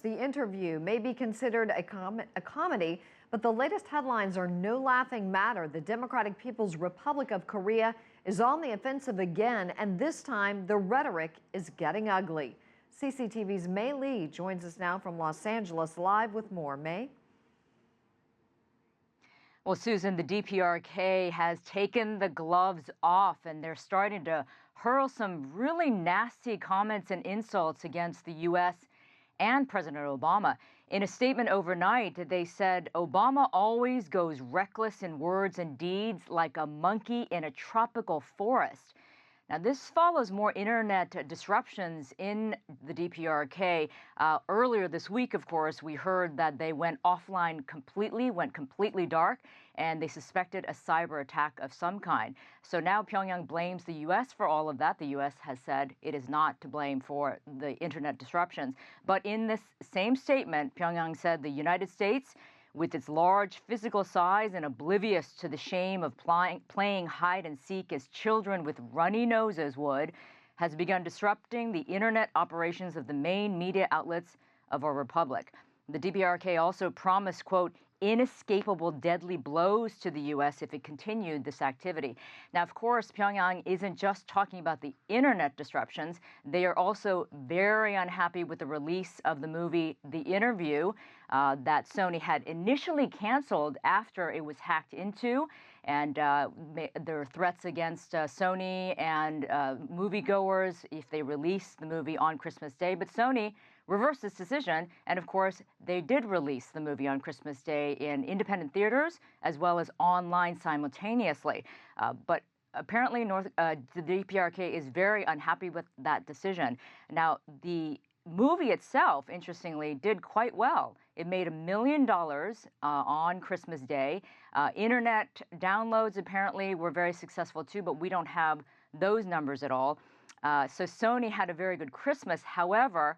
The interview may be considered a comedy, but the latest headlines are no laughing matter. The Democratic People's Republic of Korea is on the offensive again, and this time the rhetoric is getting ugly. CCTV's May Lee joins us now from Los Angeles live with more. May? Well, Susan, the DPRK has taken the gloves off, and they're starting to hurl some really nasty comments and insults against the U.S. and President Obama. In a statement overnight, they said Obama always goes reckless in words and deeds like a monkey in a tropical forest. Now, this follows more internet disruptions in the DPRK. Earlier this week, of course, we heard that they went offline completely, went completely dark, and they suspected a cyber attack of some kind. So now Pyongyang blames the U.S. for all of that. The U.S. has said it is not to blame for the internet disruptions. But in this same statement, Pyongyang said the United States, with its large physical size and oblivious to the shame of playing hide and seek as children with runny noses would, has begun disrupting the internet operations of the main media outlets of our republic. The DPRK also promised, quote, inescapable deadly blows to the U.S. if it continued this activity. Now, of course, Pyongyang isn't just talking about the internet disruptions. They are also very unhappy with the release of the movie The Interview that Sony had initially canceled after it was hacked into. And there are threats against Sony and moviegoers if they release the movie on Christmas Day. But Sony reversed this decision, and of course, they did release the movie on Christmas Day in independent theaters as well as online simultaneously. But apparently, the DPRK is very unhappy with that decision. Now, the movie itself, interestingly, did quite well. It made $1 million on Christmas Day. Internet downloads apparently were very successful too, but we don't have those numbers at all. So Sony had a very good Christmas. However,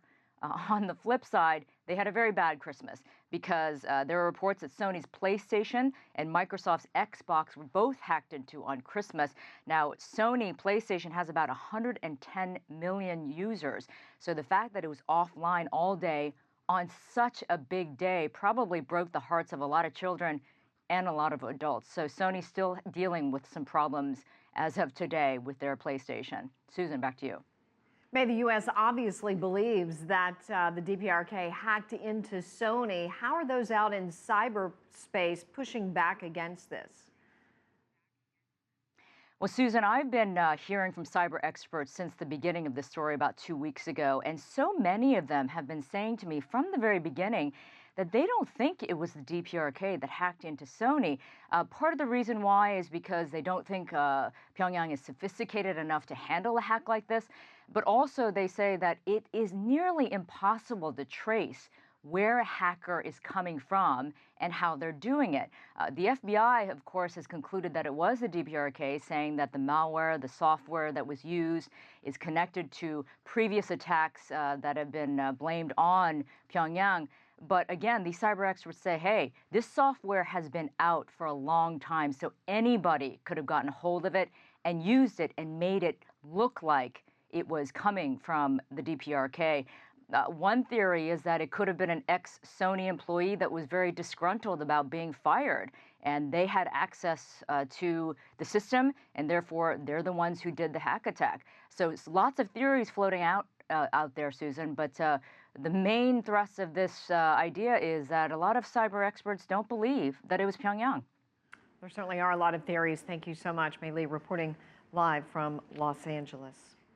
on the flip side, they had a very bad Christmas because there are reports that Sony's PlayStation and Microsoft's Xbox were both hacked into on Christmas. Now, Sony PlayStation has about 110 million users. So the fact that it was offline all day on such a big day probably broke the hearts of a lot of children and a lot of adults. So Sony's still dealing with some problems as of today with their PlayStation. Susan, back to you. May, the U.S. obviously believes that the DPRK hacked into Sony. How are those out in cyberspace pushing back against this? Well, Susan, I've been hearing from cyber experts since the beginning of this story about 2 weeks ago, and so many of them have been saying to me from the very beginning that they don't think it was the DPRK that hacked into Sony. Part of the reason why is because they don't think Pyongyang is sophisticated enough to handle a hack like this, but also they say that it is nearly impossible to trace where a hacker is coming from and how they're doing it. The FBI, of course, has concluded that it was the DPRK, saying that the malware, the software that was used, is connected to previous attacks that have been blamed on Pyongyang. But again, these cyber experts say, hey, this software has been out for a long time, so anybody could have gotten a hold of it and used it and made it look like it was coming from the DPRK. One theory is that it could have been an ex-Sony employee that was very disgruntled about being fired, and they had access to the system, and therefore they're the ones who did the hack attack. So it's lots of theories floating out there, Susan, but the main thrust of this idea is that a lot of cyber experts don't believe that it was Pyongyang. There certainly are a lot of theories. Thank you so much, May Lee, reporting live from Los Angeles.